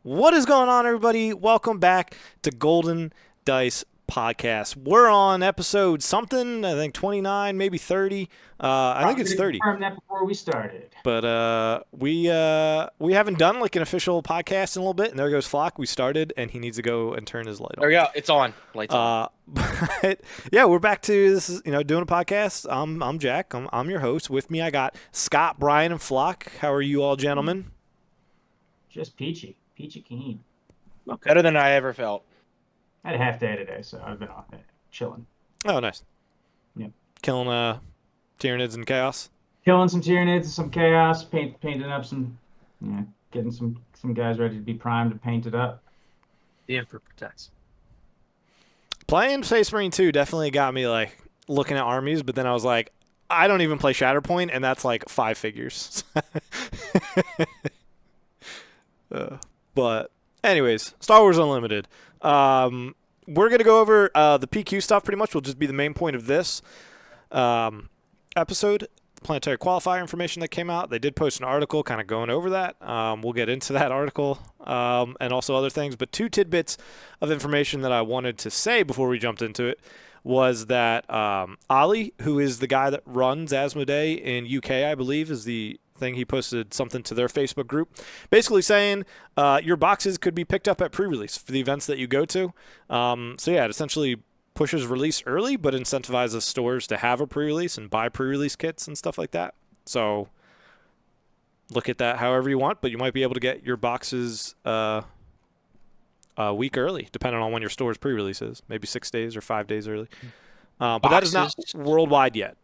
What is going on, everybody? Welcome back to Golden Dice Podcast. We're on episode something, I think 29, maybe 30. I think it's 30. Confirm that before we started. But we haven't done like an official podcast in a little bit, and there goes Flock. We started, and he needs to go and turn his light on. There we go. It's on. Lights on. But yeah, we're back to this. Is doing a podcast. I'm Jack. I'm your host. With me, I got Scott, Brian, and Flock. How are you all, gentlemen? Just peachy keen. Better than I ever felt. I had a half day today, so I've been off it, chilling. Oh, nice. Yeah. Killing Tyranids and Chaos. Killing some Tyranids and some Chaos, painting up some, getting some guys ready to be primed and painted up. The Emperor protects. Playing Space Marine 2 definitely got me like looking at armies, but then I was like, I don't even play Shatterpoint, and that's like 5 figures. But anyways, Star Wars Unlimited. We're going to go over the PQ stuff pretty much will just be the main point of this episode. Planetary qualifier information that came out. They did post an article kind of going over that. We'll get into that article and also other things. But 2 tidbits of information that I wanted to say before we jumped into it was that Ali, who is the guy that runs Asmodee in UK, I believe, is the thing. He posted something to their Facebook group basically saying your boxes could be picked up at pre-release for the events that you go to. So yeah, it essentially pushes release early, but incentivizes stores to have a pre-release and buy pre-release kits and stuff like that. So look at that however you want, but you might be able to get your boxes a week early, depending on when your store's pre-release is. Maybe 6 days or 5 days early. But that is not worldwide yet.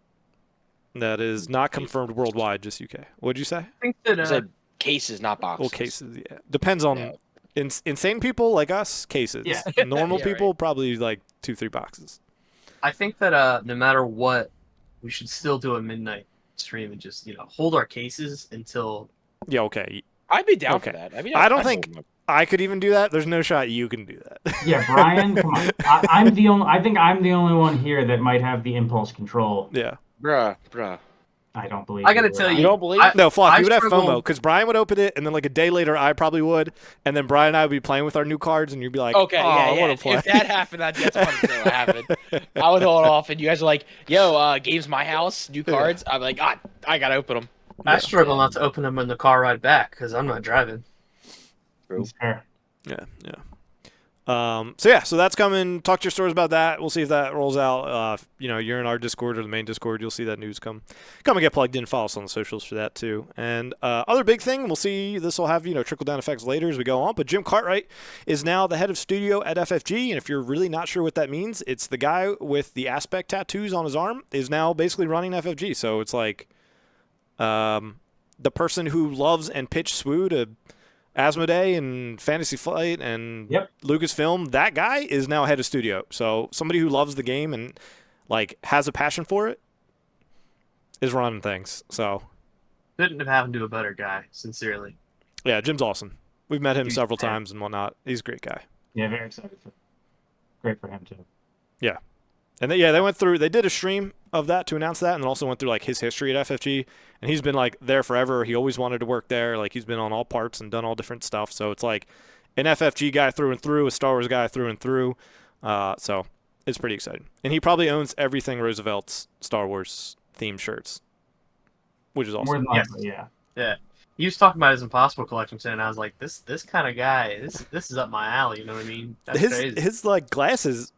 That is not confirmed worldwide, just UK. What'd you say? I think that It's like cases, not boxes. Well, cases, yeah. Depends on insane people like us, cases. Yeah. Normal Yeah, people, right. probably like 2-3 boxes. I think that no matter what, we should still do a midnight stream and just hold our cases until. Yeah, okay. I'd be down Okay. for that. I don't think I could even do that. There's no shot you can do that. Yeah, Brian, come on. I think I'm the only one here that might have the impulse control. Yeah. Bruh. I don't believe. I gotta tell You you, don't believe? No, Flock, I you would have struggle- FOMO because Brian would open it, and then like a day later, I probably would, and then Brian and I would be playing with our new cards, and you'd be like, Okay, oh, yeah. I want to play. If that happened, that's funny too. What happened? I would hold off, and you guys are like, "Yo, game's my house, new cards." I'm like, God, I gotta open them. I struggle not to open them in the car ride back because I'm not driving. It's fair. Yeah. So that's coming. Talk to your stores about that. We'll see if that rolls out. You're in our Discord or the main Discord. You'll see that news come and get plugged in. Follow us on the socials for that too. And other big thing, we'll see. This will have trickle down effects later as we go on. But Jim Cartwright is now the head of studio at FFG. And if you're really not sure what that means, it's the guy with the aspect tattoos on his arm is now basically running FFG. So it's like the person who loves and pitched SWU to Asmodee and Fantasy Flight and Lucasfilm, that guy is now head of studio. So somebody who loves the game and like has a passion for it is running things. So Couldn't have happened to a better guy, sincerely. yeah, Jim's awesome. We've met him Huge several fan. times and whatnot. He's a great guy. Yeah, very excited for. Great for him too. And they went through. They did a stream of that to announce that, and then also went through like his history at FFG. And he's been like there forever. He always wanted to work there. Like he's been on all parts and done all different stuff. So it's like an FFG guy through and through, a Star Wars guy through and through. So it's pretty exciting. And he probably owns everything Roosevelt's Star Wars themed shirts, which is awesome. More than likely, Yeah. He was talking about his Impossible collection today, and I was like, this kind of guy, this is up my alley. You know what I mean? That's crazy. His like glasses,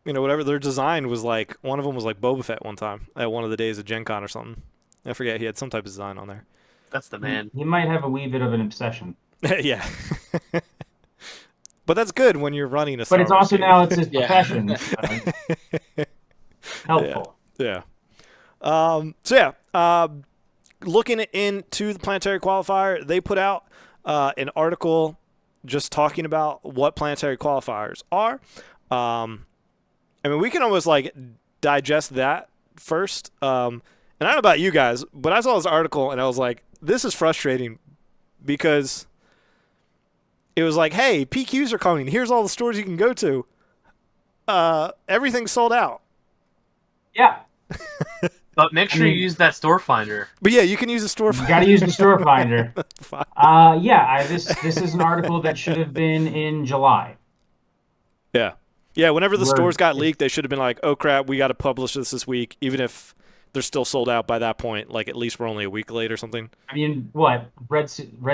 whatever their design was like. One of them was like Boba Fett one time at one of the days of Gen Con or something. I forget. He had some type of design on there. That's the man. He might have a wee bit of an obsession. Yeah. But that's good when you're running a Star But it's Wars also game. now it's his Yeah. profession. So helpful. Yeah. Looking into the Planetary qualifier, they put out an article just talking about what Planetary qualifiers are. I mean, we can almost like digest that first. And I don't know about you guys, but I saw this article and I was like, this is frustrating because it was like, hey, PQs are coming. Here's all the stores you can go to. Everything's sold out. Yeah. But make sure you use that store finder. But yeah, you can use the store. You got to use the store finder. Fine. This is an article that should have been in July. Yeah. Yeah, whenever the Where stores got it's- leaked, they should have been like, oh, crap, we got to publish this week, even if they're still sold out by that point. Like, at least we're only a week late or something. I mean, what? Red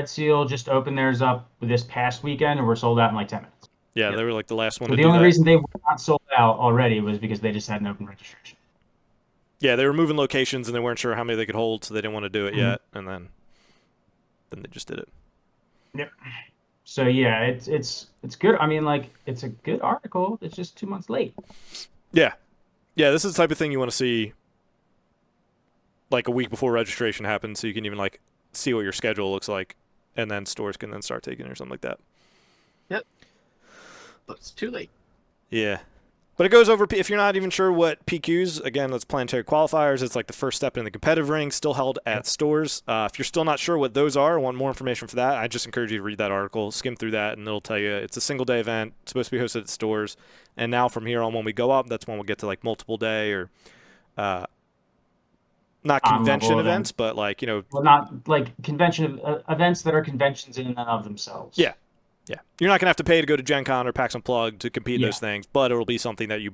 Seal just opened theirs up this past weekend, and we're sold out in like 10 minutes. Yeah, Yep. they were like the last one So to the do only that. reason they were not sold out already was because they just hadn't opened registration. Yeah, they were moving locations, and they weren't sure how many they could hold, so they didn't want to do it yet. And then they just did it. Yep. So yeah, it's good. I mean, like, it's a good article. It's just 2 months late. Yeah. Yeah, this is the type of thing you want to see like a week before registration happens, so you can even like see what your schedule looks like, and then stores can then start taking it or something like that. But it's too late. Yeah. But it goes over, if you're not even sure what PQs, again, that's Planetary Qualifiers. It's like the first step in the competitive ring, still held at stores. If you're still not sure what those are, want more information for that, I just encourage you to read that article, skim through that, and it'll tell you it's a single-day event. It's supposed to be hosted at stores. And now from here on, when we go up, that's when we'll get to like multiple day or not convention On-level events, but like, Well, not like convention events that are conventions in and of themselves. Yeah. Yeah. You're not going to have to pay to go to Gen Con or PAX Unplugged to compete in those things, but it'll be something that you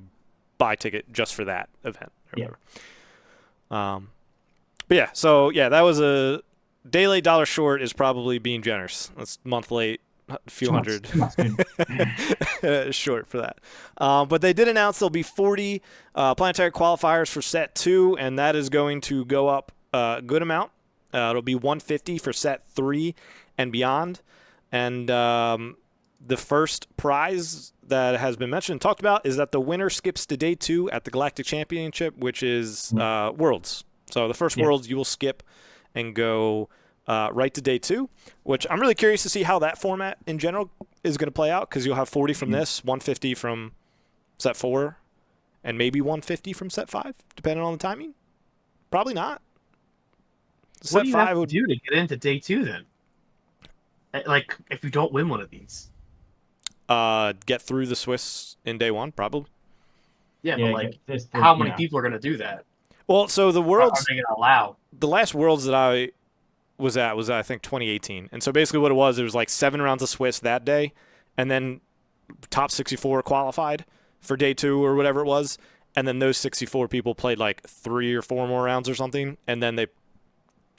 buy a ticket just for that event or Yeah. whatever. But yeah, so yeah, that was a day late, dollar short is probably being generous. That's a month late, a few 2 months, hundred 2 months, dude. short for that. But they did announce there'll be 40 planetary qualifiers for set 2, and that is going to go up a good amount. It'll be 150 for set 3 and beyond. And the first prize that has been mentioned and talked about is that the winner skips to day 2 at the Galactic Championship, which is Worlds. So the first Worlds you will skip and go right to day 2, which I'm really curious to see how that format in general is going to play out, because you'll have 40 from this, 150 from set 4, and maybe 150 from set 5, depending on the timing. Probably not. What Set do you 5 have to would do to get into day 2 then? Like, if you don't win one of these. get through the Swiss in day 1, probably. Yeah, Yeah, but like, just how many people are going to do that? Well, so the Are Worlds, they going to allow? the last Worlds that I was at was, I think, 2018. And so basically what it was like 7 rounds of Swiss that day, and then top 64 qualified for day 2 or whatever it was. And then those 64 people played like 3 or 4 more rounds or something, and then they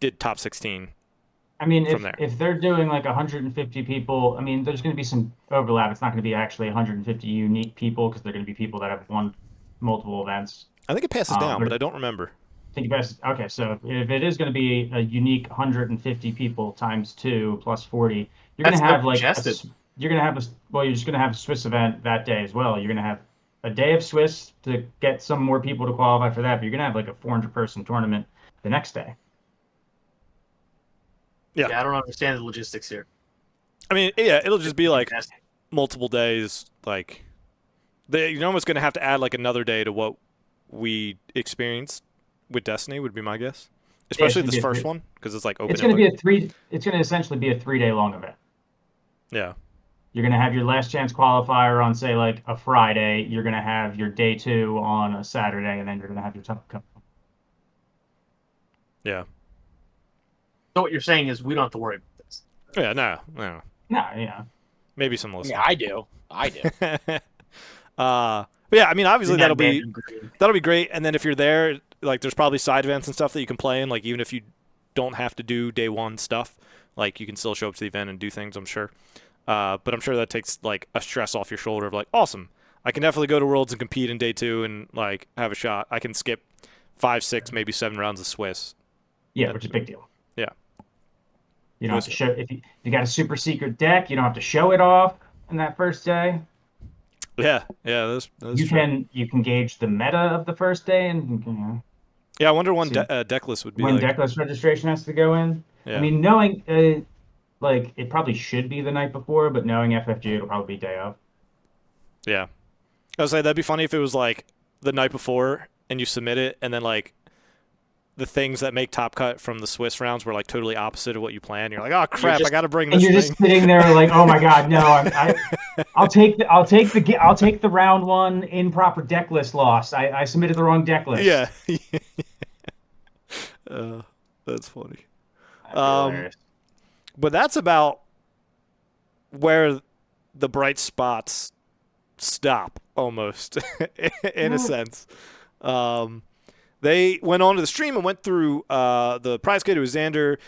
did top 16. I mean, from there. if they're doing like 150 people, I mean, there's going to be some overlap. It's not going to be actually 150 unique people, because they're going to be people that have won multiple events. I think it passes down, but- but I don't remember. I think best. Okay, so if it is going to be a unique 150 people times 2 plus 40, you're going That's to have not like congested. you're going to have you're just going to have a Swiss event that day as well. You're going to have a day of Swiss to get some more people to qualify for that, but you're going to have like a 400-person tournament the next day. Yeah. I don't understand the logistics here. I mean, yeah, it'll just be like Fantastic. multiple days. Like, you're almost going to have to add like another day to what we experienced with Destiny, would be my guess. Especially gonna this be a first three- one, because it's like open. It's going to input. be It's going to essentially be a 3-day long event. Yeah. You're going to have your last chance qualifier on, say, like a Friday. You're going to have your day 2 on a Saturday, and then you're going to have your top cup. Yeah. So what you're saying is we don't have to worry about this. Yeah. No. No, yeah. Maybe some listeners. Yeah, I do. I do. But yeah, I mean, obviously You're that'll not be random green. great. And then if you're there, like, there's probably side events and stuff that you can play in. Like, even if you don't have to do day 1 stuff, like, you can still show up to the event and do things, I'm sure. But I'm sure that takes like a stress off your shoulder of like, awesome, I can definitely go to Worlds and compete in day 2 and like have a shot. I can skip 5, 6, maybe 7 rounds of Swiss. Yeah, which is a big deal. Yeah. You don't have to show if you got a super secret deck. You don't have to show it off in that first day. Yeah, that's You true. can gauge the meta of the first day, and Yeah, I wonder when See, deck list would be when like. decklist registration has to go in. Yeah. I mean, knowing like it probably should be the night before, but knowing FFG, it'll probably be day of. Yeah. I was say that'd be funny if it was like the night before and you submit it, and then like the things that make top cut from the Swiss rounds were like totally opposite of what you planned. You're like, oh crap, I got to bring And this you're thing. just sitting there like, oh my god, no! I'll take the round 1 improper deck list loss. I submitted the wrong deck list. Yeah. That's funny. That'd be hilarious. But that's about where the bright spots stop, almost, in a sense. They went on to the stream and went through the prize kit. It was Xander,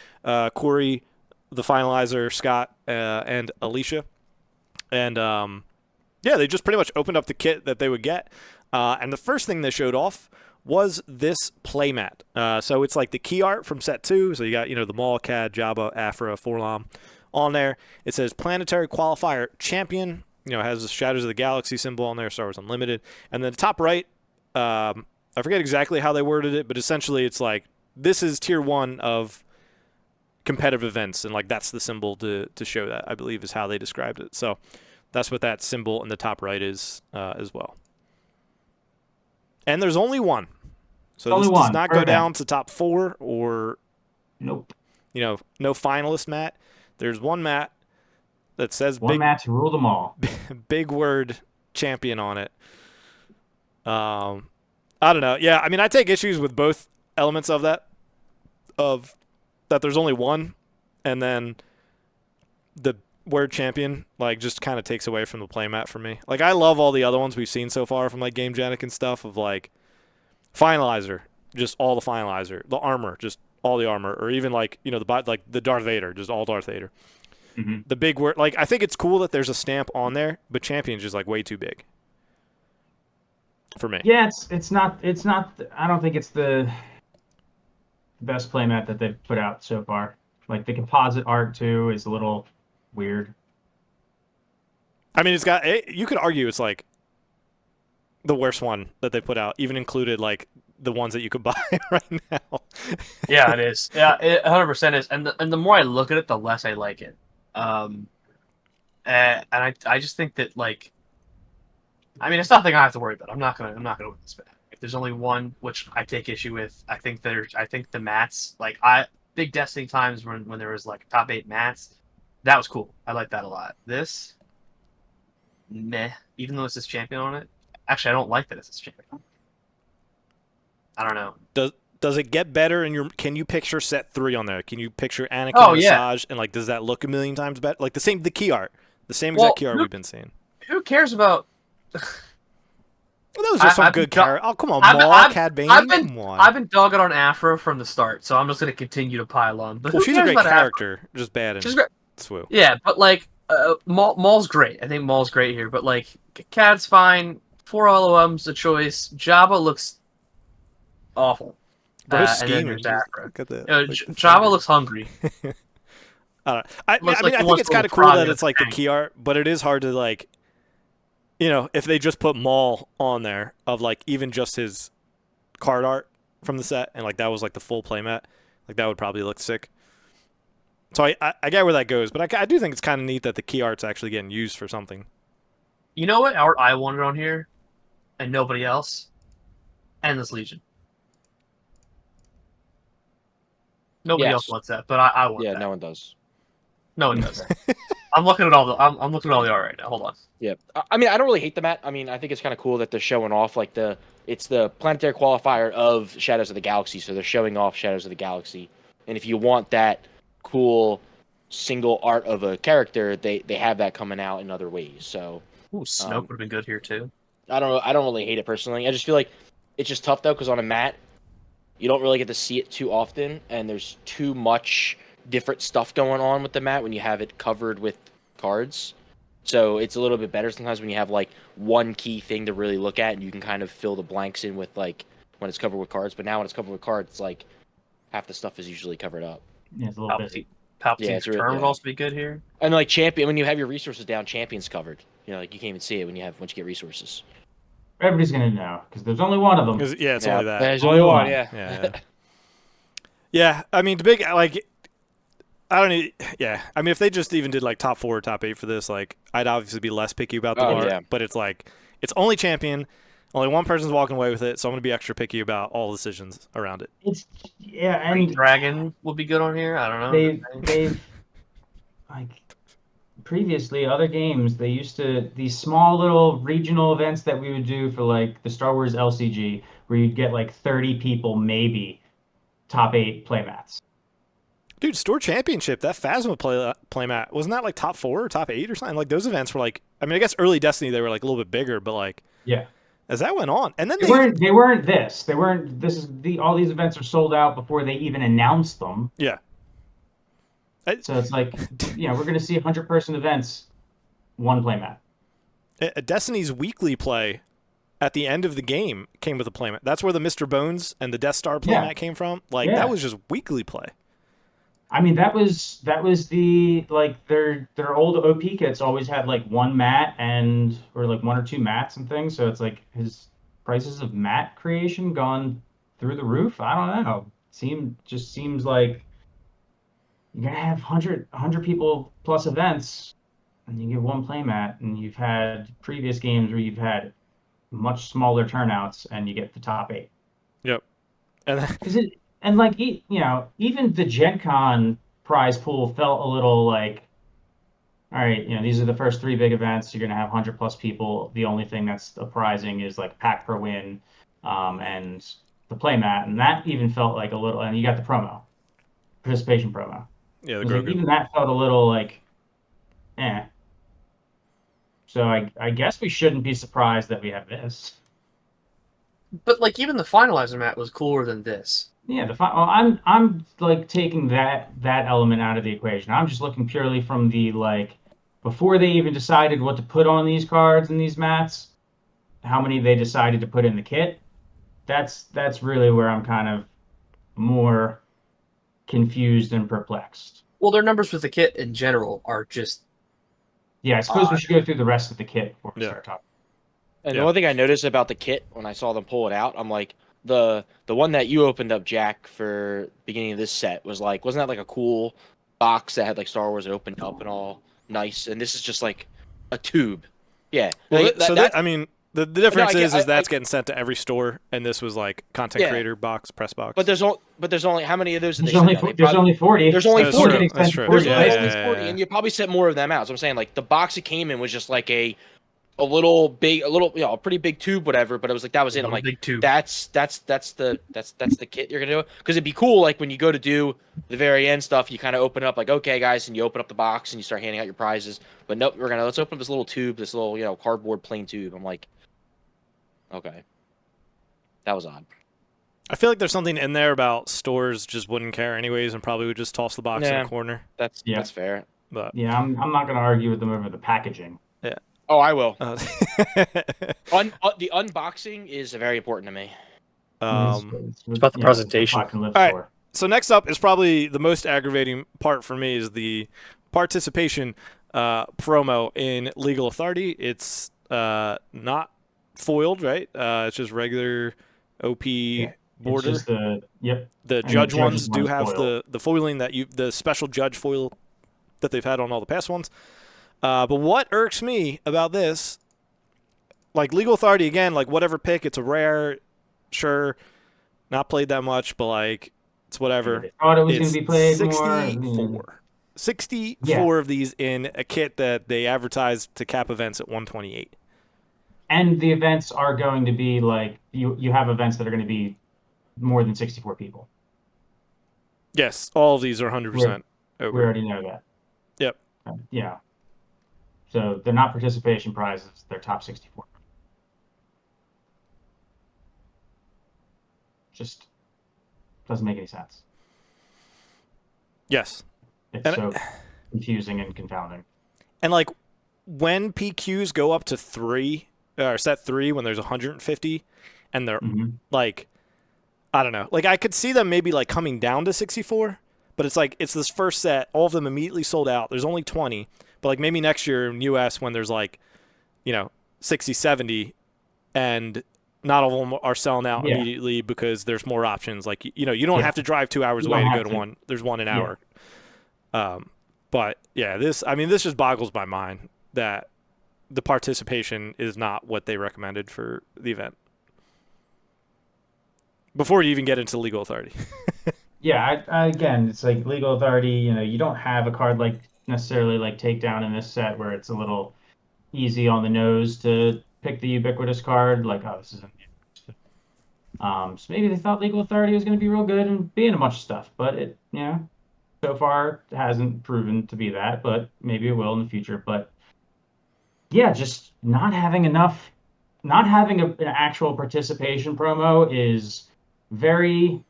Corey, the finalizer, Scott, and Alicia. And yeah, they just pretty much opened up the kit that they would get. And the first thing they showed off was this playmat. So it's like the key art from set 2. So you got, the Maul, Cad, Jabba, Afra, Forlom on there. It says Planetary Qualifier Champion. It has the Shadows of the Galaxy symbol on there, Star Wars Unlimited. And then the top right, I forget exactly how they worded it, but essentially it's like, this is tier 1 of competitive events, and like that's the symbol to show that, I believe, is how they described it. So that's what that symbol in the top right is as well. And there's only one. So Only this one does not per go event. down to top 4 or, Nope. no finalist mat. There's one mat that says One big, match to rule them all. big word champion on it. I don't know. Yeah, I mean, I take issues with both elements of that. Of that there's only one, and then the word champion like just kind of takes away from the playmat for me. Like, I love all the other ones we've seen so far from like Game Genic and stuff, of like finalizer, just all the finalizer, the armor, just all the armor, or even like the Darth Vader, just all Darth Vader. Mm-hmm. The big word, like, I think it's cool that there's a stamp on there, but champion's just like way too big for me. Yeah, it's not. I don't think it's the best playmat that they've put out so far. Like, the composite art too is a little weird. I mean, you could argue it's like the worst one that they put out, even included like the ones that you could buy right now. Yeah, it is. Yeah, it 100% is. And the more I look at it, the less I like it. And I just think that, like, I mean, it's nothing I have to worry about. I'm not gonna win this bet. If there's only one, which I take issue with, I think the mats, like, big Destiny times when there was like top 8 mats, that was cool. I like that a lot. This, meh. Even though it says champion on it, actually I don't like that it says champion. I don't know. Does it get better can you picture set 3 on there? Can you picture Anakin and yeah. Asajj, and like, does that look a million times better? Like the key art, the same exact key art we've been seeing. Who cares about? Well, those are some good characters. Oh, come on, Maul, Cad Bane. Come on. I've been dogging on Afra from the start, so I'm just gonna continue to pile on. But well, who she's a cares great about Afra? character, just bad in She's great. Swoo. Yeah, but like Maul's great. I think Maul's great here, but like Cad's fine. 4 LOM's a choice. Jabba looks awful. Bro, And scheming. then there's Afra. Look at that. Jabba looks hungry. I don't know. I Looks mean, like I he think wants it's a kind of little cool frog that in it's his like the tank. key art, but it is hard to like, if they just put Maul on there of like even just his card art from the set, and like that was like the full playmat, like that would probably look sick. So I get where that goes, but I do think it's kind of neat that the key art's actually getting used for something. You know what art I wanted on here, and nobody else? Endless Legion. Nobody else wants that, but I want that. Yeah, no one does. No one does. I'm looking at all the I'm looking at all the art right now. Hold on. Yeah, I mean, I don't really hate the mat. I mean, I think it's kind of cool that they're showing off like it's the Planetary Qualifier of Shadows of the Galaxy, so they're showing off Shadows of the Galaxy. And if you want that cool single art of a character, they have that coming out in other ways. So Ooh, Snoke would have been good here too. I don't really hate it personally. I just feel like it's just tough though, because on a mat, you don't really get to see it too often, and there's too much different stuff going on with the mat when you have it covered with cards. So it's a little bit better sometimes when you have like one key thing to really look at, and you can kind of fill the blanks in with like when it's covered with cards. But now when it's covered with cards, it's like half the stuff is usually covered up. Yeah, it's a little busy. Palpatine's it's return would yeah. also be good here. And like champion, when you have your resources down, champion's covered. Like you can't even see it once you get resources. Everybody's gonna know because there's only one of them. Yeah, it's only that. There's only one. Yeah. Yeah, I mean, the big, like, I don't need, yeah. I mean, if they just even did, like, top 4 or top 8 for this, like, I'd obviously be less picky about the art. Yeah. But it's like, it's only champion. Only one person's walking away with it, so I'm going to be extra picky about all decisions around it. And Dragon would be good on here. I don't know. They've like previously other games, they used to these small little regional events that we would do for like the Star Wars LCG, where you'd get like 30 people maybe top 8 playmats. Dude, Store Championship, that Phasma playmat, wasn't that like top 4 or top 8 or something? Like those events were like, I mean, I guess early Destiny they were like a little bit bigger, but like Yeah. as that went on, and then They weren't this. They weren't. This is the all these events are sold out before they even announced them. yeah, So it's like, we're gonna see 100-person events, one playmat. Destiny's weekly play at the end of the game came with a playmat. That's where the Mr. Bones and the Death Star playmat came from. Like that was just weekly play. I mean, that was the like their old OP kits always had like one mat or like 1 or 2 mats and things. So it's like his prices of mat creation gone through the roof. I don't know. Seems like you're gonna have 100 people plus events, and you get one playmat, and you've had previous games where you've had much smaller turnouts, and you get the top 8. Yep. And And like even the Gen Con prize pool felt a little like, all right, these are the first 3 big events. You're gonna have 100 plus people. The only thing that's surprising is like pack per win, and the playmat, and that even felt like a little. And you got the participation promo. yeah, Like, even that felt a little like, eh. So I guess we shouldn't be surprised that we have this. But like even the finalizer mat was cooler than this. Yeah, I'm like taking that element out of the equation. I'm just looking purely from the like before they even decided what to put on these cards and these mats, how many they decided to put in the kit. That's really where I'm kind of more confused and perplexed. Well, their numbers with the kit in general are just. Yeah, I suppose we should go through the rest of the kit before we start talking. And the one thing I noticed about the kit when I saw them pull it out, I'm like, the one that you opened up, Jack, for beginning of this set was like, wasn't that like a cool box that had like Star Wars opened up and all nice? And this is just like a tube. Yeah. Well, Like, I mean, the difference no, is that's getting sent to every store, and this was like content creator box, press box. But there's only how many of those? There's only 40. There's only 40. That's true. There's Yeah, only 40, and you probably sent more of them out. So I'm saying like the box it came in was just like a pretty big tube, whatever. But it was like that was it. I'm like, big tube. That's the kit you're gonna do. Because it'd be cool, like when you go to do the very end stuff, you kind of open up like, okay, guys, and you open up the box and you start handing out your prizes. But nope, let's open up this little tube, this little cardboard plain tube. I'm like, okay, that was odd. I feel like there's something in there about stores just wouldn't care anyways, and probably would just toss the box in a corner. That's fair. But yeah, I'm not going to argue with them over the packaging. Yeah. Oh, I will. the unboxing is very important to me. It's about the presentation. All right. So next up is probably the most aggravating part for me is the participation promo in Legal Authority. It's not foiled, right? It's just regular OP border. It's just the judge ones do have the foiling the special judge foil that they've had on all the past ones. But what irks me about this, like Legal Authority again, like whatever pick, it's a rare, sure, not played that much, but like it's whatever. They thought it was going to be played 64. more. 64 of these in a kit that they advertised to cap events at 128. And the events are going to be like you have events that are going to be more than 64 people. Yes, all of these are 100% over. We already know that. Yep. Yeah. So they're not participation prizes; they're top 64. Just doesn't make any sense. Yes. It's so confusing and confounding. And like when PQs go up to 3 or set 3 when there's 150 and they're like, I don't know, like I could see them maybe like coming down to 64, but it's like it's this first set, all of them immediately sold out. There's only 20, but like maybe next year in US when there's like 60, 70 and not all of them are selling out immediately because there's more options. Like you don't have to drive 2 hours away to go to one. There's one an hour. But yeah, this just boggles my mind that the participation is not what they recommended for the event. Before you even get into Legal Authority. Yeah, again, it's like Legal Authority, you don't have a card like necessarily like Takedown in this set where it's a little easy on the nose to pick the ubiquitous card, like, oh, this isn't so maybe they thought Legal Authority was going to be real good and be in a bunch of stuff, but it, So far, it hasn't proven to be that, but maybe it will in the future. But yeah, just not having enough, not having an actual participation promo is very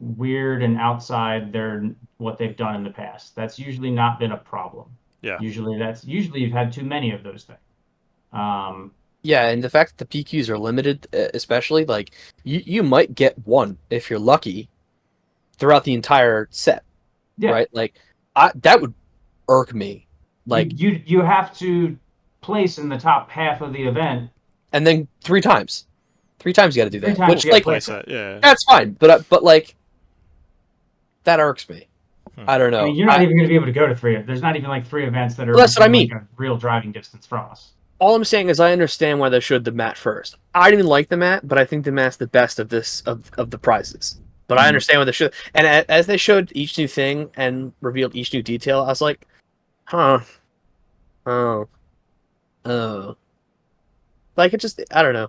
weird and outside their what they've done in the past. That's usually not been a problem. Yeah. Usually you've had too many of those things. Um, Yeah, and the fact that the PQs are limited, especially, like, you might get one, if you're lucky, throughout the entire set, yeah, right? Like, that would irk me. Like, you have to place in the top half of the event. and then 3 times. 3 times you got to do Three that. times Which, you gotta like, place Playset, yeah. that's fine, but like, that irks me. I don't know. I mean, you're not even going to be able to go to three. There's not even like 3 events that are Well, that's what I within, mean. like, a real driving distance from us. All I'm saying is I understand why they showed the mat first. I didn't like the mat, but I think the mat's the best of the prizes. But I understand why they should. And as they showed each new thing and revealed each new detail, I was like, huh, oh, oh, like it just I don't know.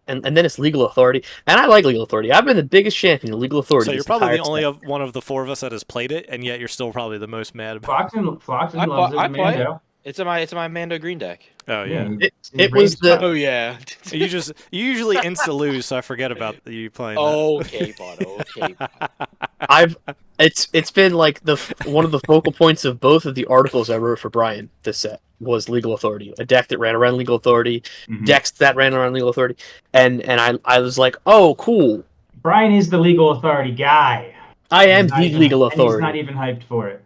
And then it's legal authority, and I like legal authority. I've been the biggest champion of legal authority. So you're this probably the entire only set. one of the 4 of us that has played it, and yet you're still probably the most mad about Flockton I loves it. I play it. Mando. It's in my Mando green deck. Oh, yeah. It was the- Oh yeah. You usually insta lose, so I forget about you playing that. Okay, bud. Okay. It's been like one of the focal points of both of the articles I wrote for Brian. This set was legal authority, a deck that ran around legal authority, decks that ran around legal authority, and I was like, oh, cool. Brian is the legal authority guy. I am the legal And he's authority. not even hyped for it.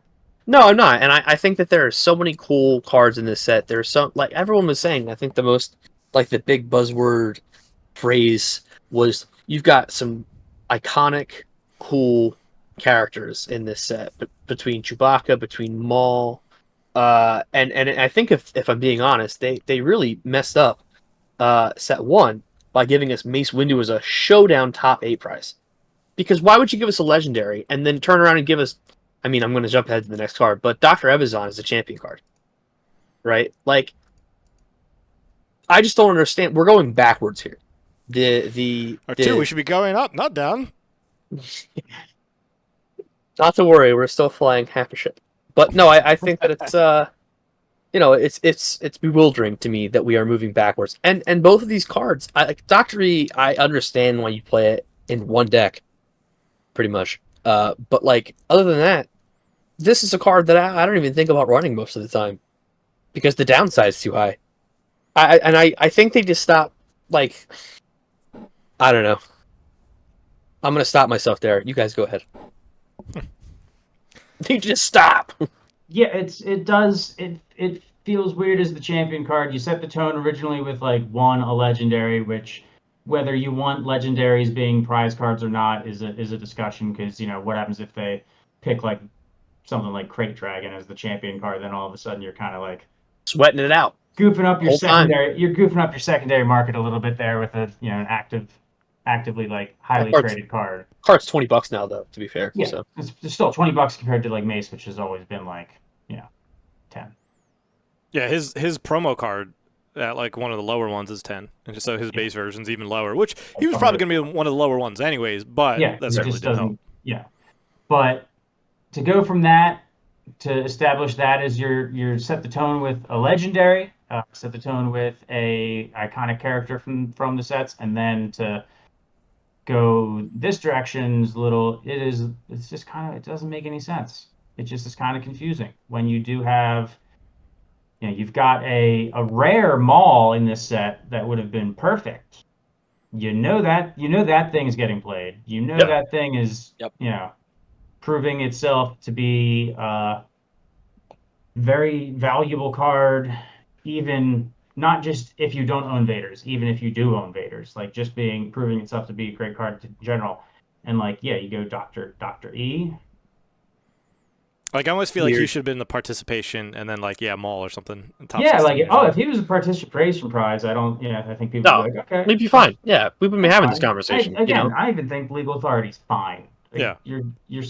No, I'm not, and I think that there are so many cool cards in this set. There's some, like everyone was saying. I think the most, like, the big buzzword phrase was you've got some iconic, cool characters in this set, between Chewbacca, between Maul, and I think if I'm being honest, they really messed up set 1 by giving us Mace Windu as a showdown top 8 prize. Because why would you give us a legendary and then turn around and give us? I mean, I'm going to jump ahead to the next card, but Dr. Evazan is a champion card, right? Like, I just don't understand. We're going backwards here. Or 2, we should be going up, not down. Not to worry, we're still flying half a ship. But no, I think that it's it's bewildering to me that we are moving backwards. And both of these cards, Dr. E, I understand why you play it in one deck, pretty much. But like, other than that, this is a card that I don't even think about running most of the time because the downside's too high. I think they just stop. Like, I don't know. I'm gonna stop myself there. You guys go ahead. You just stop. Yeah, it feels weird as the champion card. You set the tone originally with like a legendary, which whether you want legendaries being prize cards or not is a discussion, because what happens if they pick like something like Crate Dragon as the champion card, then all of a sudden you're kind of like Sweating it out. goofing up your Whole time. secondary. You're goofing up your secondary market a little bit there with an actively like highly Card's- traded card. Card's $20 now, though. To be fair. Yeah, So. it's still $20 compared to like Mace, which has always been like 10. Yeah, his promo card at like one of the lower ones is 10, and just so his base version's even lower, which he was probably going to be one of the lower ones anyways. But Yeah, that it certainly just didn't help. doesn't. Yeah, but to go from that to establish that as your set the tone with a legendary, set the tone with a iconic character from the sets, and then to go this direction is it's just kind of, it doesn't make any sense. It just is kind of confusing when you do have, you've got a rare Maul in this set that would have been perfect. That thing is getting played. Yep. That thing is proving itself to be a very valuable card, even not just if you don't own Vaders, even if you do own Vaders, like just proving itself to be a great card in general. And like, you go Dr. E. Like, I almost feel like he Weird. should have been the participation, and then like Maul or something. in top Yeah, 16 like, or something. if he was a participation prize, I think people No, would be like, okay. We'd be fine. Yeah, we've been having this Fine. conversation. I even think legal authority's fine. Like, Yeah. You're you're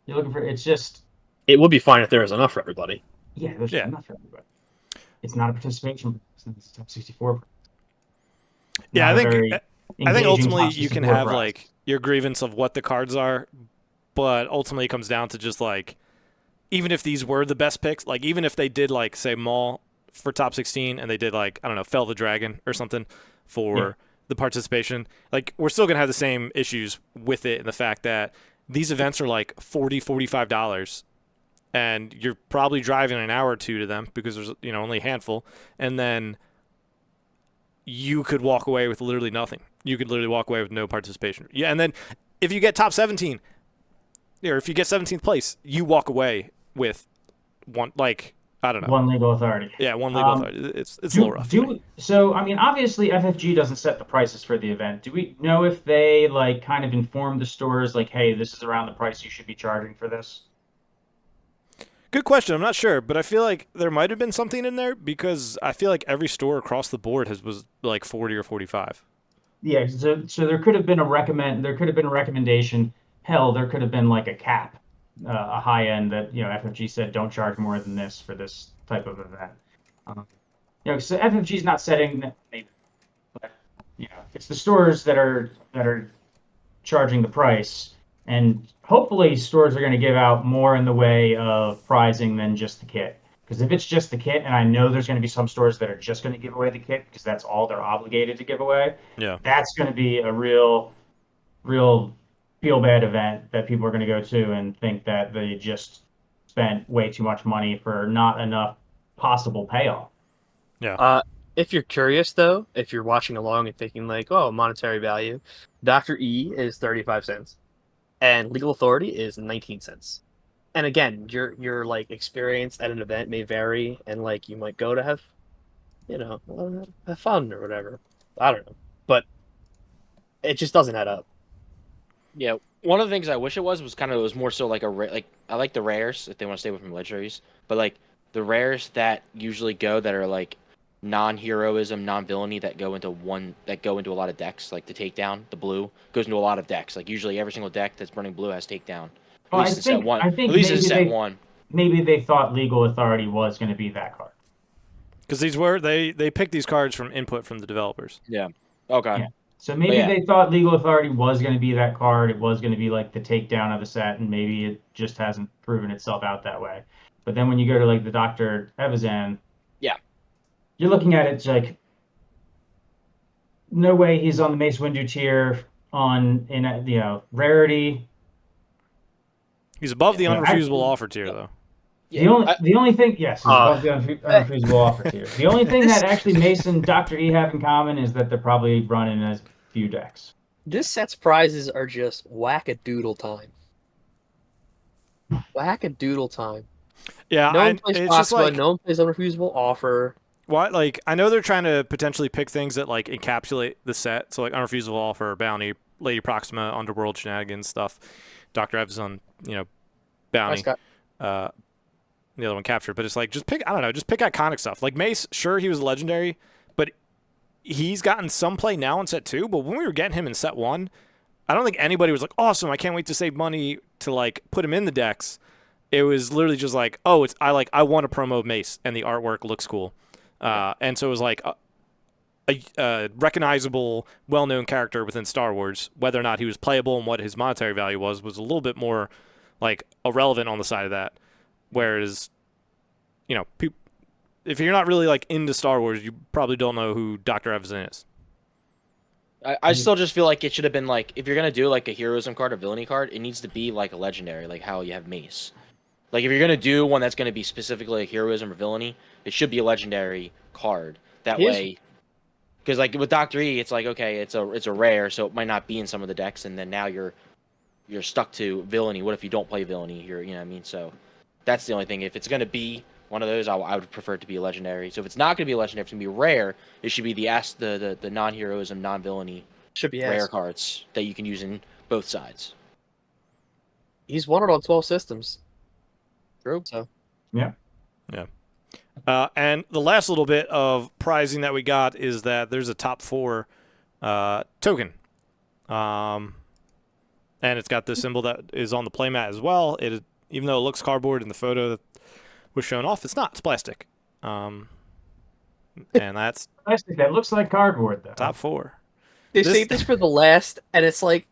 looking for, it's just, It would be fine if there was enough for everybody. there's Yeah. enough for everybody. It's not a participation prize, it's top 64 prize. Yeah, Not I a very think engaging ultimately top you can 64 have prize. like your grievance of what the cards are, but ultimately it comes down to just like, even if these were the best picks, like even if they did like say Maul for top 16 and they did like, I don't know, Fell the Dragon or something for the participation, like we're still gonna have the same issues with it, and the fact that these events are like $40-$45, and you're probably driving an hour or two to them because there's only a handful, and then you could walk away with literally nothing. You could literally walk away with no participation. Yeah, and then if you get top 17, or if you get 17th place, you walk away with one, like, I don't know. One legal authority. Yeah, one legal authority. It's a little rough. So, I mean, obviously FFG doesn't set the prices for the event. Do we know if they like kind of inform the stores like, hey, this is around the price you should be charging for this? Good question. I'm not sure, but I feel like there might have been something in there, because I feel like every store across the board was like 40 or 45. Yeah, so there could have been a recommendation. Hell, there could have been like a cap, a high end that FFG said don't charge more than this for this type of event. So FFG is not setting that, but it's the stores that are charging the price, and hopefully stores are going to give out more in the way of prizing than just the kit. Because if it's just the kit, and I know there's going to be some stores that are just going to give away the kit because that's all they're obligated to give away, that's going to be a real feel bad event that people are going to go to and think that they just spent way too much money for not enough possible payoff. Yeah. If you're curious, though, if you're watching along and thinking like, oh, monetary value, Dr. E is 35 cents, and Legal Authority is 19 cents. And again, your like experience at an event may vary, and like you might go to have fun or whatever. I don't know, but it just doesn't add up. Yeah, one of the things I wish it was more so like I like the rares if they want to stay away from legendaries, but like the rares that usually go that are like non-heroism, non-villainy that go into a lot of decks, like the takedown, the blue goes into a lot of decks. Like usually every single deck that's burning blue has takedown. At least in set one. I think at least in set one. Maybe they thought Legal Authority was going to be that card. Because they picked these cards from input from the developers. Yeah. Okay. Yeah. So maybe they thought Legal Authority was going to be that card. It was going to be like the takedown of the set, and maybe it just hasn't proven itself out that way. But then when you go to like the Dr. Evazan, you're looking at it like, no way he's on the Mace Windu tier in rarity. He's above the unrefusable offer tier, though. The only thing, yes, he's above the unrefusable offer tier. The only thing that actually Mace and Dr. E have in common is that they're probably running a few decks. This set's prizes are just whack-a-doodle time. Whack-a-doodle time. Yeah, no one plays it's Foxblood, just like, no one plays unrefusable offer. What, like, I know they're trying to potentially pick things that like encapsulate the set, so like unrefusable offer, bounty, Lady Proxima, Underworld shenanigans stuff, Dr. Ev's on bounty, the other one captured. But it's like, just pick iconic stuff. Like Mace, sure, he was legendary, but he's gotten some play now in set 2. But when we were getting him in set 1, I don't think anybody was like, awesome, I can't wait to save money to like put him in the decks. It was literally just like, oh, I want a promo of Mace and the artwork looks cool. And so it was like a recognizable, well-known character within Star Wars. Whether or not he was playable and what his monetary value was a little bit more like irrelevant on the side of that. Whereas, if you're not really like into Star Wars, you probably don't know who Dr. Evazan is. I still just feel like it should have been like, if you're gonna do like a heroism card or villainy card, it needs to be like a legendary, like how you have Mace. Like if you're gonna do one that's gonna be specifically like heroism or villainy, it should be a legendary card. That way, because like with Dr. E, it's like, okay, it's a rare, so it might not be in some of the decks, and then now you're stuck to villainy. What if you don't play villainy here? You know what I mean? So that's the only thing. If it's gonna be one of those, I would prefer it to be a legendary. So if it's not gonna be a legendary, if it's gonna be rare, it should be the non-heroism, non-villainy should be rare cards that you can use in both sides. He's won it on 12 systems. True. So yeah. And the last little bit of prizing that we got is that there's a top 4 token. And it's got this symbol that is on the playmat as well. It is, even though it looks cardboard in the photo that was shown off, it's not. It's plastic. And that's plastic that looks like cardboard, though. top 4. They saved this for the last, and it's like,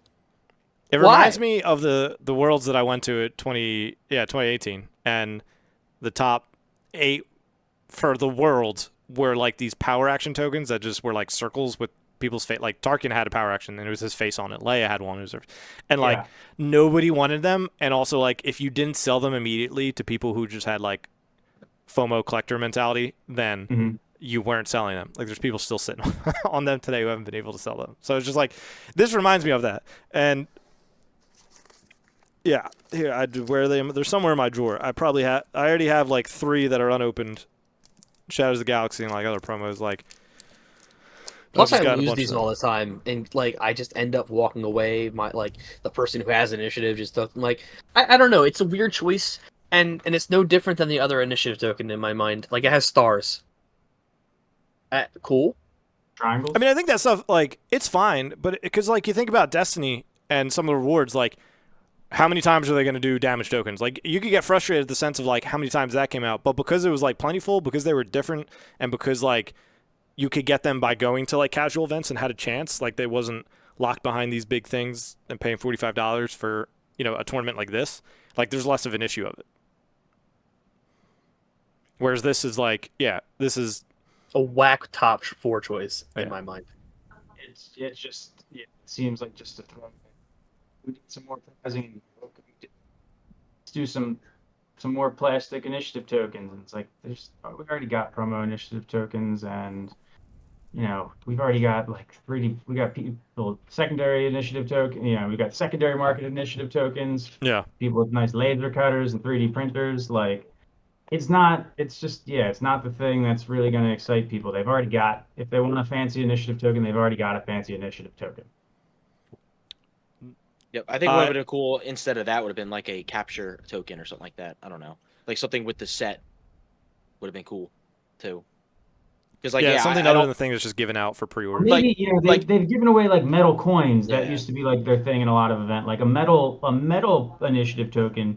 It Why? reminds me of the worlds that I went to at 2018, and the top 8 for the world were like these power action tokens that just were like circles with people's face. Like Tarkin had a power action and it was his face on it. Leia had one, and like Yeah. nobody wanted them. And also like if you didn't sell them immediately to people who just had like FOMO collector mentality, then Mhm. you weren't selling them. Like there's people still sitting on them today who haven't been able to sell them. So it's just like this reminds me of that. And yeah, here I do where they. They're somewhere in my drawer. I already have like 3 that are unopened. Shadows of the Galaxy and like other promos. Like Plus, I've just I got a lose bunch these of them. all the time, and like I just end up walking away. My like the person who has initiative just doesn't like. I don't know. It's a weird choice, and it's no different than the other initiative token in my mind. Like it has stars. Cool. Triangles. I mean, I think that stuff like it's fine, but because like you think about Destiny and some of the rewards, like how many times are they going to do damage tokens? Like you could get frustrated at the sense of like how many times that came out, but because it was like plentiful, because they were different, and because like you could get them by going to like casual events and had a chance, like they wasn't locked behind these big things and paying $45 for a tournament like this. Like there's less of an issue of it. Whereas this is like, yeah, this is A whack top 4 choice Yeah. in my mind. It's just it seems like just a throw. We need some more pricing. Let's do some more plastic initiative tokens. And it's like we already got promo initiative tokens, and we've already got like 3D. We got people secondary initiative token. We got secondary market initiative tokens. yeah. People with nice laser cutters and 3D printers. Like it's not. It's just it's not the thing that's really going to excite people. They've already got. If they want a fancy initiative token, they've already got a fancy initiative token. Yep, I think what would have been cool instead of that would have been like a capture token or something like that. I don't know, like something with the set would have been cool too. Because like something I other don't than the thing that's just given out for Or pre-order. maybe they've given away like metal coins that Yeah. used to be like their thing in a lot of event, like a metal initiative token.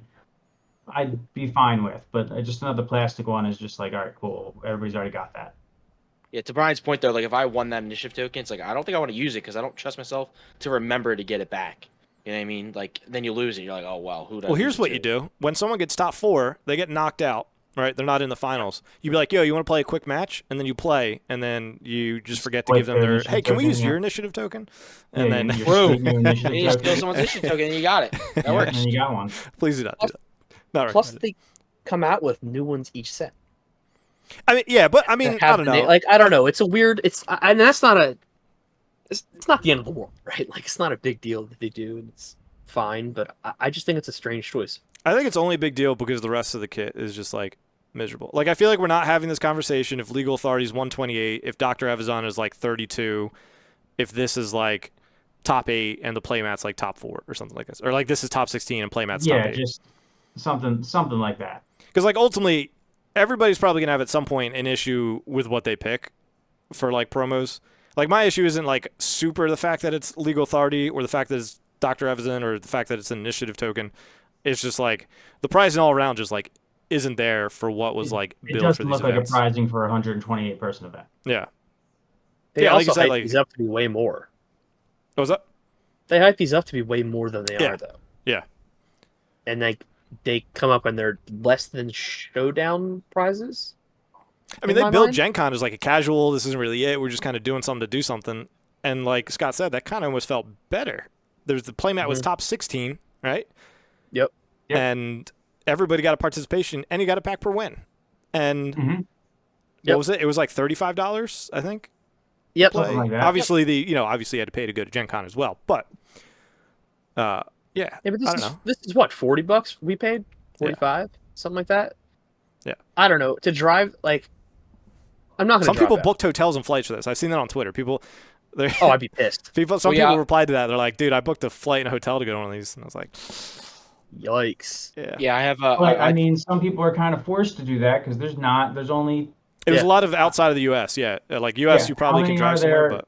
I'd be fine with, but just another plastic one is just like, all right, cool. Everybody's already got that. Yeah, to Brian's point though, like if I won that initiative token, it's like I don't think I want to use it because I don't trust myself to remember to get it back. You know what I mean? Like then you lose it, you're like, oh wow, who? Well, here's what you do: when someone gets top 4, they get knocked out. Right, they're not in the finals. You'd be like, "Yo, you want to play a quick match?" And then you play, and then you just forget to Wipe give them their their. initiative Hey, can we token, use yeah. your initiative token? And then you're stealing your initiative And you steal token. someone's initiative token and you got it. That Yeah, works. and then you got one. please do not do that. Not Plus, recommended. they come out with new ones each set. I mean, yeah, but I mean, That I have don't the know. name- Like I don't know. It's a weird. And that's not a. It's not the end of the world, right? Like it's not a big deal that they do. And it's fine, but I just think it's a strange choice. I think it's only a big deal because the rest of the kit is just like miserable. Like I feel like we're not having this conversation if Legal Authority is 128, if Dr. Evazan is like 32, if this is like top 8 and the playmat's like top 4 or something like this, or like this is top 16 and playmat's top 8. Just something like that. Because like ultimately, everybody's probably gonna have at some point an issue with what they pick for like promos. Like my issue isn't like super the fact that it's Legal Authority or the fact that it's Dr. Evazan or the fact that it's an initiative token. It's just like the pricing all around just like isn't there for what was like It built doesn't for these look like a events. prizing for a 128 person event. Yeah. They Yeah, like also you said, hype like- these up to be way more. What was that? They hype these up to be way more than they Yeah. are, though. Yeah. And they come up and they're less than showdown prizes. I mean, in they my build mind. Gen Con as like a casual, this isn't really it. We're just kind of doing something to do something. And like Scott said, that kind of almost felt better. There's the playmat was Mhm. top 16, right? Yep. Yep. And everybody got a participation and you got a pack per win. And Mhm. what Yep. was it? It was like $35, I think. Yep. Play. Something like that. Obviously, obviously you had to pay to go to Gen Con as well. But, yeah, Yeah, but I don't know. this is what, $40 we paid? 45? Something like that? Yeah. I don't know. To drive, like, I'm not going to Some people out. booked hotels and flights for this. I've seen that on Twitter. People, they're Oh, I'd be pissed. some Well, yeah. people replied to that. They're like, "Dude, I booked a flight and a hotel to go to one of these," and I was like, Yikes. "Yeah." Yeah, I have. But I mean, some people are kind of forced to do that because there's only It was Yeah. a lot of outside of the U.S. Yeah, like U.S. Yeah, You probably how can many drive are somewhere, there? but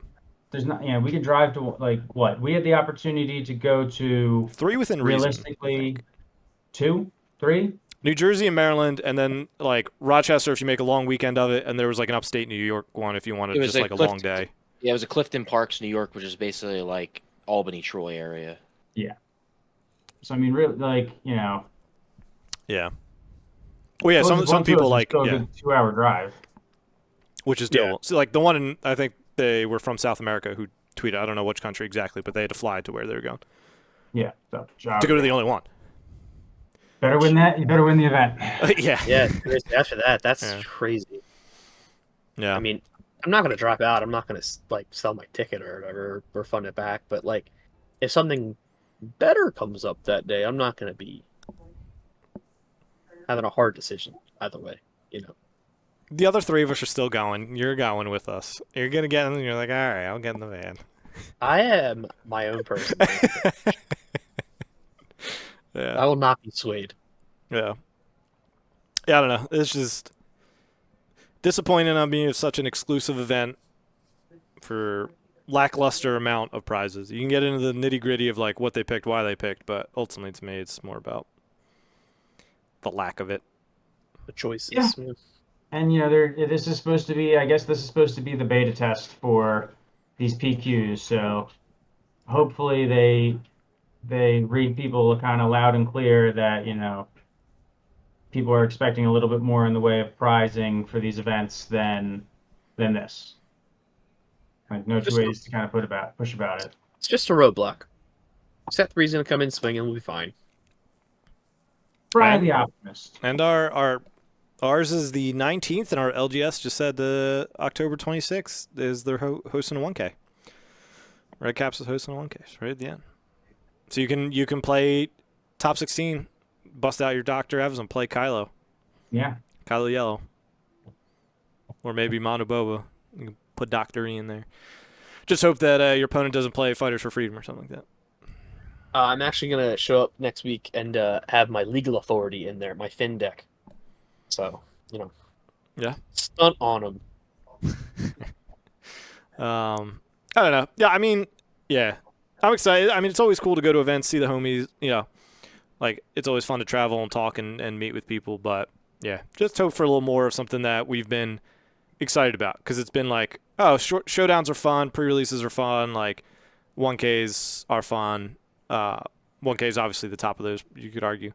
there's not. Yeah, we could drive to like what? We had the opportunity to go to 3 within reason. I realistically think. 2, 3. New Jersey and Maryland, and then like Rochester if you make a long weekend of it, and there was like an upstate New York one if you wanted It was just like like a long day. Yeah, it was a Clifton Parks, New York, which is basically like Albany, Troy area. Yeah. So I mean, really, like Yeah. Well, yeah. closest Some one to people us is like still a yeah, good 2-hour drive. which is Yeah. doable. So like the one in I think they were from South America who tweeted. I don't know which country exactly, but they had to fly to where they were going Yeah, so to go to the only one. better win that. You better win the event. Yeah. Yeah, seriously, after that, that's Yeah. crazy. Yeah. I mean, I'm not gonna drop out. I'm not gonna like sell my ticket or whatever or fund it back. But like, if something better comes up that day, I'm not gonna be having a hard decision either way. You know. The other three of us are still going. You're going with us. You're gonna get in. And you're like, all right, I'll get in the van. I am my own person. Yeah. I will not be swayed. Yeah. Yeah. I don't know. It's just disappointing on being such an exclusive event for lackluster amount of prizes. You can get into the nitty gritty of like what they picked, why they picked, but ultimately to me, it's more about the lack of it. The choices. Yeah. And this is supposed to be. I guess this is supposed to be the beta test for these PQs. So hopefully they read people kind of loud and clear that people are expecting a little bit more in the way of prizing for these events than this. Like no two ways to kind of push about it. It's just a roadblock. Set 3's gonna come in swinging. We'll be fine. Brian the optimist. And ours is the 19th, and our LGS just said the October 26th is they're hosting a 1K. Red Caps is hosting a 1K right at the end. So you can play top 16, bust out your Dr. Evs and play Kylo. Yeah. Kylo Yellow. Or maybe Mono Boba. You can put Dr. E in there. Just hope that your opponent doesn't play Fighters for Freedom or something like that. I'm actually gonna show up next week and have my legal authority in there, my Finn deck. So Yeah. stunt on them. I don't know. Yeah, I mean, yeah. I'm excited. I mean, it's always cool to go to events, see the homies, like it's always fun to travel and talk and meet with people, but yeah, just hope for a little more of something that we've been excited about because it's been like, oh, showdowns are fun, pre-releases are fun, like 1Ks are fun. 1K is obviously the top of those, you could argue.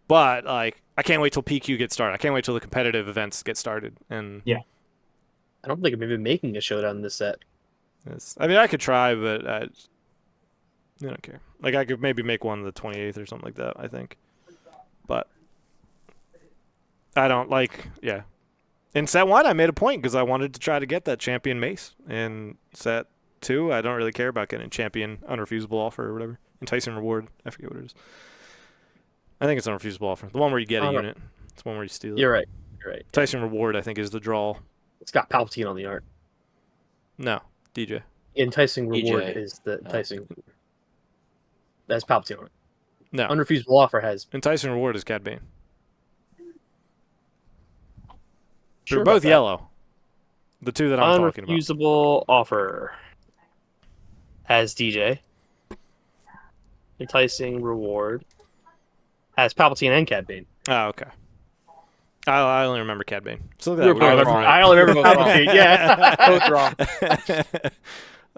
But like, I can't wait till PQ gets started. I can't wait till the competitive events get started. And yeah, I don't think I'm even making a showdown this set. I mean, I could try, but I don't care. Like, I could maybe make one the 28th or something like that, I think. But I don't like, yeah. In set 1, I made a point because I wanted to try to get that champion mace. In set 2, I don't really care about getting champion unrefusable offer or whatever. Enticing reward. I forget what it is. I think it's unrefusable offer. The one where you get a unit. It's the one where you steal it. You're right. You're right. Enticing reward, I think, is the draw. It's got Palpatine on the art. No, DJ. Enticing reward DJ. is the enticing. That's Palpatine on it. No. Unrefusable offer has. Enticing reward is Cad Bane. Sure They're about both that. yellow. The two that I'm talking about. Unrefusable offer has DJ. Enticing reward has Palpatine and Cad Bane. Oh, okay. I only remember Cad Bane. So look at You're that. both We're wrong. right. I only remember Palpatine. Yeah, both wrong.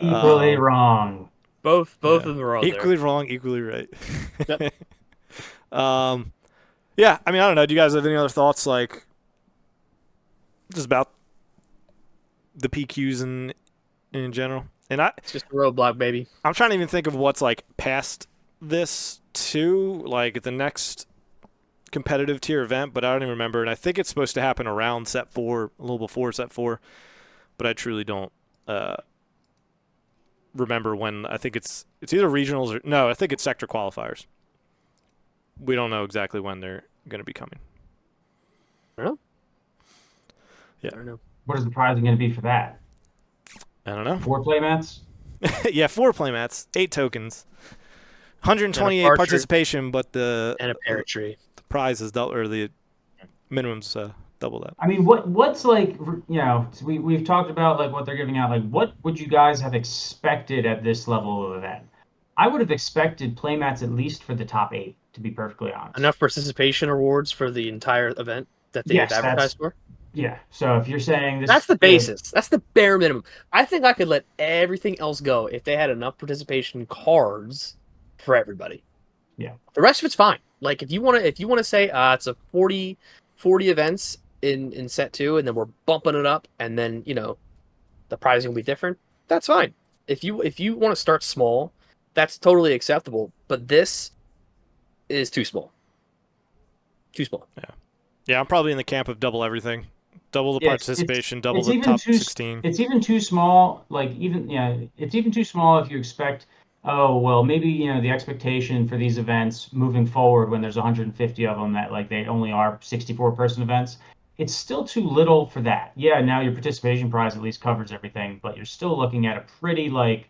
equally wrong. Both Yeah. of them are wrong. Equally wrong, equally right. Yep. Yeah, I mean, I don't know. Do you guys have any other thoughts, like, just about the PQs in general? And It's just a roadblock, baby. I'm trying to even think of what's, like, past this, too, like, the next competitive tier event, but I don't even remember. And I think it's supposed to happen around set 4, a little before set 4, but I truly don't remember when. I think it's either regionals or no, I think it's sector qualifiers. We don't know exactly when they're going to be coming. I don't know. Yeah. I don't know. What is the prize going to be for that? I don't know. 4 playmats? Yeah, 4 playmats, 8 tokens, 128 archer. participation, but the And a pear tree. prize is double, or the minimum's double that. I mean, what's like, we've talked about like what they're giving out. Like, what would you guys have expected at this level of event? I would have expected playmats at least for the top 8, to be perfectly honest. Enough participation awards for the entire event that they Yes, have advertised for? Yeah. So if you're saying this, That's the basis. That's the bare minimum. I think I could let everything else go if they had enough participation cards for everybody. Yeah. The rest of it's fine. Like if you want to say it's a 40 events in set 2 and then we're bumping it up and then, the pricing will be different, that's fine. If you want to start small, that's totally acceptable, but this is too small. Too small. Yeah, I'm probably in the camp of double everything. Double the Yeah, participation, double it's the even top too 16. It's even too small. It's even too small if you expect. Oh well, maybe the expectation for these events moving forward when there's 150 of them that like they only are 64-person events. It's still too little for that. Yeah, now your participation prize at least covers everything, but you're still looking at a pretty like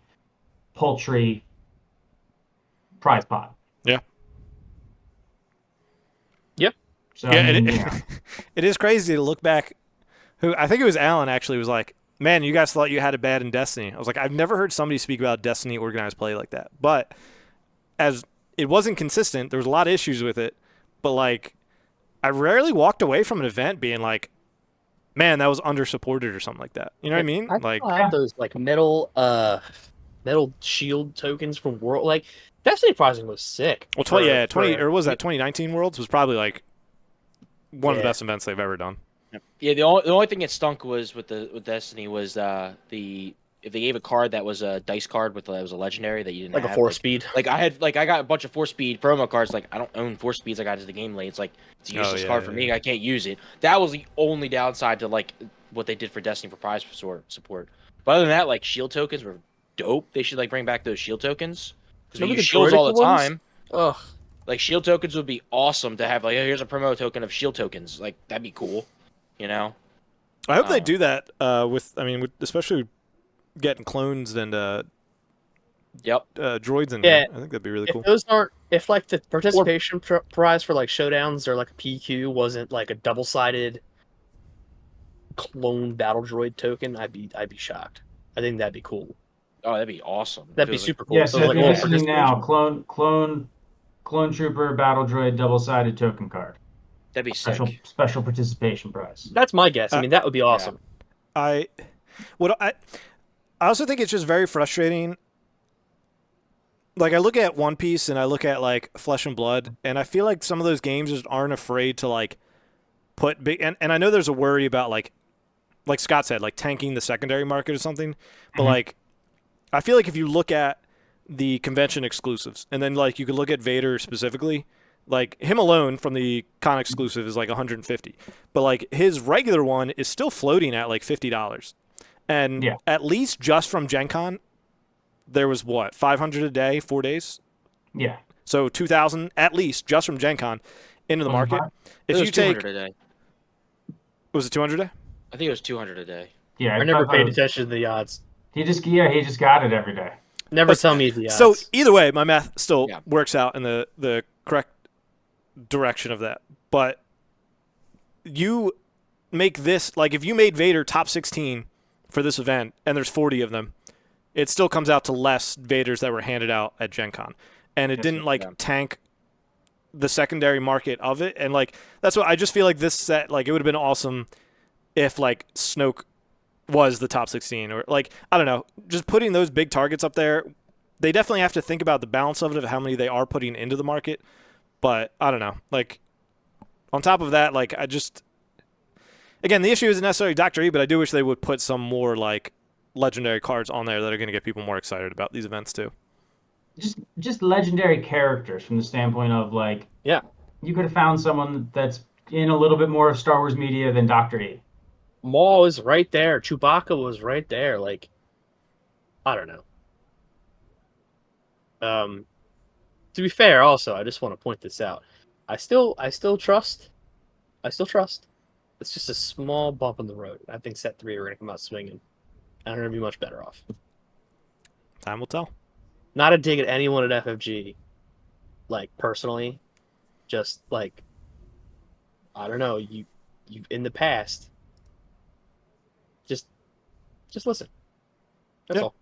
paltry prize pot. Yeah. Yep. So Yeah, I mean, it is crazy to look back. I think it was Alan actually was like, man, you guys thought you had it bad in Destiny. I was like, I've never heard somebody speak about Destiny organized play like that. But as it wasn't consistent, there was a lot of issues with it. But like, I rarely walked away from an event being like, man, that was under supported or something like that. You know what I mean? Like, I have those like metal shield tokens from World. Like Destiny pricing was sick. well, 20 or was that 2019 Worlds was probably like one of the best events they've ever done. Yeah, the only thing that stunk was with Destiny was if they gave a card that was a dice card that was a legendary that you didn't Like have, a 4-speed. Like I got a bunch of 4-speed promo cards. Like I don't own 4-speeds. I got it as the game late. It's like it's a useless card for me. I can't use it. That was the only downside to like what they did for Destiny for prize support. But other than that, like shield tokens were dope. They should like bring back those shield tokens because we use shields all the time. Ugh. Like shield tokens would be awesome to have. Like here's a promo token of shield tokens. Like that'd be cool. I hope they do that with especially getting clones and droids in there. I think that'd be really cool. If like the participation prize for like showdowns or like a PQ wasn't like a double-sided clone battle droid token, I'd be shocked. I think that'd be cool. Oh, that'd be awesome. That'd be super cool. Yeah, so if you're like listening now, clone trooper battle droid double-sided token card. That'd be sick. Special participation prize. That's my guess. I mean, that would be awesome. Yeah. I also think it's just very frustrating. Like I look at One Piece and I look at like Flesh and Blood, and I feel like some of those games just aren't afraid to like put big. And I know there's a worry about like Scott said, like tanking the secondary market or something. But like, I feel like if you look at the convention exclusives, and then like you could look at Vader specifically. Like him alone from the con exclusive is like 150, but like his regular one is still floating at like $50. And at least just from Gen Con, there was what 500 a day, 4 days. Yeah. So 2,000 at least just from Gen Con into the market. If you take, a day. Was it 200 a day? I think it was 200 a day. Yeah, I never paid attention to the odds. He just got it every day. Never tell me the odds. So either way, my math still works out in the correct direction of that. But you make this like if you made Vader top 16 for this event and there's 40 of them, it still comes out to less Vaders that were handed out at Gen Con. And it didn't like tank the secondary market of it. And like that's what I just feel like this set, like it would have been awesome if like Snoke was the top 16 or like I don't know, just putting those big targets up there. They definitely have to think about the balance of it, of how many they are putting into the market. But I don't know. Like on top of that, like I just again the issue isn't necessarily Dr. E, but I do wish they would put some more like legendary cards on there that are going to get people more excited about these events too. Just legendary characters from the standpoint of like you could have found someone that's in a little bit more of Star Wars media than Dr. E. Maul is right there. Chewbacca was right there. Like I don't know. To be fair, also, I just want to point this out. I still trust. It's just a small bump in the road. I think set 3 are going to come out swinging. I'm going to be much better off. Time will tell. Not a dig at anyone at FFG, like personally. Just like, I don't know. You in the past. Just listen. That's all.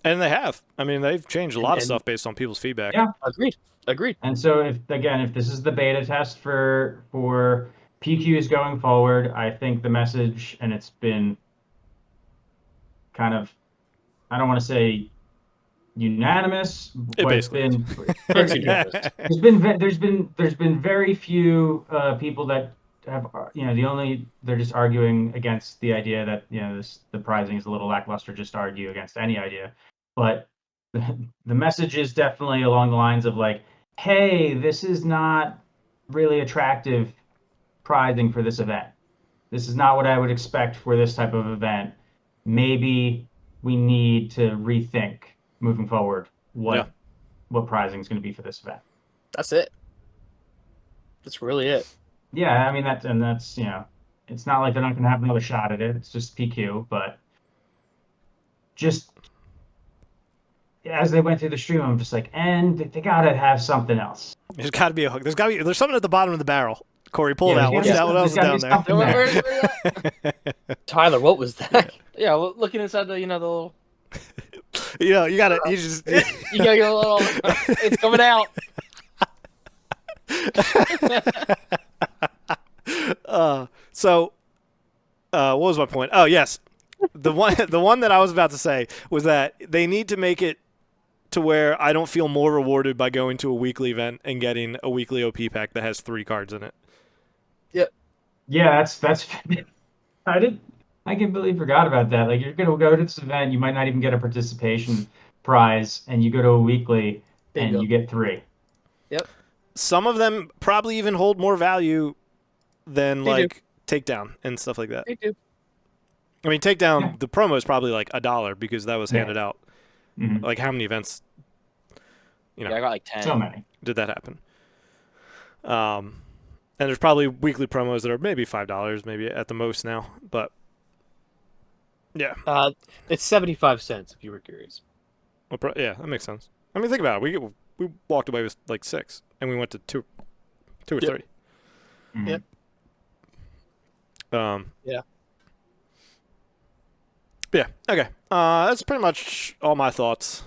And they have. I mean, they've changed a lot of stuff based on people's feedback. Yeah, agreed. And so, if this is the beta test for PQs going forward, I think the message, and it's been kind of, I don't want to say unanimous. It What's basically been It's unanimous. there's been very few people that have they're just arguing against the idea that the prizing is a little lackluster. Just argue against any idea, but the message is definitely along the lines of like, hey, this is not really attractive prizing for this event. This is not what I would expect for this type of event. Maybe we need to rethink moving forward what prizing is going to be for this event. That's it. That's really it. Yeah, I mean that's it's not like they're not going to have another shot at it. It's just PQ, but just as they went through the stream, I'm just like, and they got to have something else. There's got to be a hook. There's something at the bottom of the barrel. Corey, pull it out. What's there's that? What gotta else is down be there? something there. Tyler, what was that? Yeah, looking inside the the little. You gotta. You just. You got your little. It's coming out. What was my point? Oh yes, the one that I was about to say was that they need to make it to where I don't feel more rewarded by going to a weekly event and getting a weekly OP pack that has 3 cards in it. Yeah, that's. I completely forgot about that. Like, you're gonna go to this event, you might not even get a participation prize, and you go to a weekly and you get 3. Yep. Some of them probably even hold more value than They like Takedown and stuff like that. They do. I mean, Takedown, Yeah. the promo is probably like $1 because that was Yeah. handed out. Mhm. Like, how many events, Yeah, I got like 10. So many. did that happen? And there's probably weekly promos that are maybe $5, maybe at the most now. But yeah, It's 75 cents if you were curious. yeah, that makes sense. I mean, think about it. We walked away with like 6, and we went to two or Yep. 3. Mhm. Yep. Yeah. Yeah. Okay. That's pretty much all my thoughts.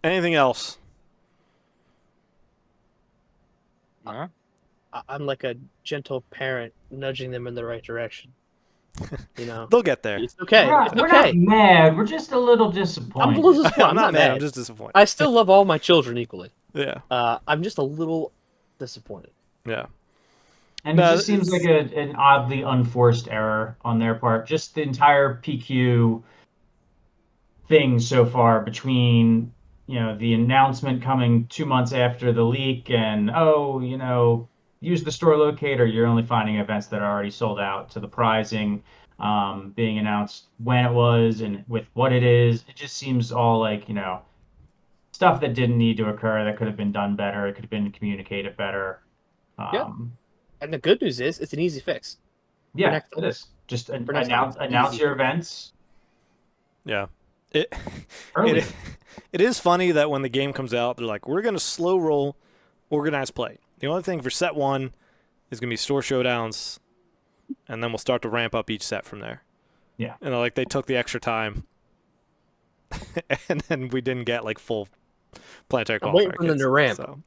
Anything else? Huh? I'm like a gentle parent nudging them in the right direction. You know, They'll get there. it's okay. It's We're okay. not mad. We're just a little I'm a disappointed. little disappointed. I'm not mad. I'm just disappointed. I still love all my children equally. Yeah. I'm just a little disappointed. Yeah. And No, it just seems like an oddly unforced error on their part. Just the entire PQ thing so far between, the announcement coming 2 months after the leak and, use the store locator, you're only finding events that are already sold out, to the prizing being announced when it was and with what it is. It just seems all like, stuff that didn't need to occur, that could have been done better. It could have been communicated better. Yeah. And the good news is it's an easy fix. Yeah, next it is. Just For next time, announce easy. your events Yeah. It early. it is funny that when the game comes out, they're like, we're going to slow roll organized play. The only thing for set 1 is going to be store showdowns, and then we'll start to ramp up each set from there. Yeah. And like they took the extra time, and then we didn't get like full Planetary I'm waiting qualifier for them kits, to ramp. So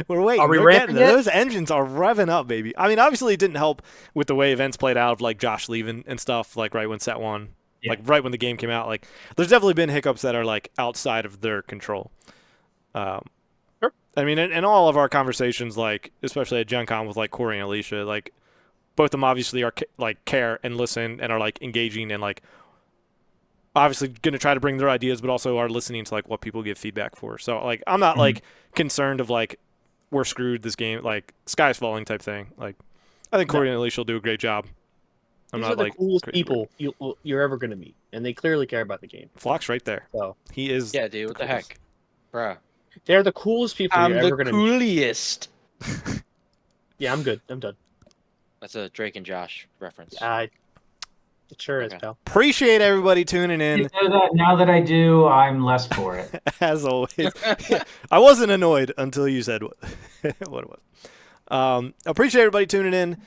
we're waiting. Are we They're ramping getting there. yet? Those engines are revving up, baby. I mean, obviously it didn't help with the way events played out of like Josh leaving and stuff, like right when set 1. Yeah. Like right when the game came out, like there's definitely been hiccups that are like outside of their control. Sure. I mean, in all of our conversations, like especially at Gen Con with like Corey and Alicia, like both of them obviously are like care and listen and are like engaging and like obviously going to try to bring their ideas, but also are listening to like what people give feedback for. So like I'm not like concerned of like we're screwed this game, like sky's falling type thing. Like I think Corey and Alicia will do a great job. I'm These not are the like coolest crazy people you're ever going to meet, and they clearly care about the game. Flock's right there. So He is. Yeah, dude. What the coolest. heck, bruh? they're the coolest people I'm you're the ever going to meet. coolest. Yeah, I'm good. I'm done. That's a Drake and Josh reference. It sure is, Okay. pal. Appreciate everybody tuning in Now that I do, I'm less for it. as always. I wasn't annoyed until you said what it was. Appreciate everybody tuning in.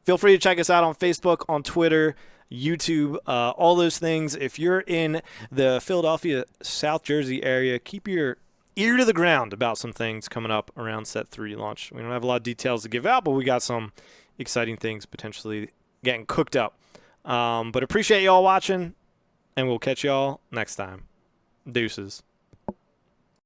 Feel free to check us out on Facebook, on Twitter, YouTube, all those things. If you're in the Philadelphia, South Jersey area, keep your ear to the ground about some things coming up around Set 3 launch. We don't have a lot of details to give out, but we got some exciting things potentially getting cooked up. But appreciate y'all watching, and we'll catch y'all next time. Deuces.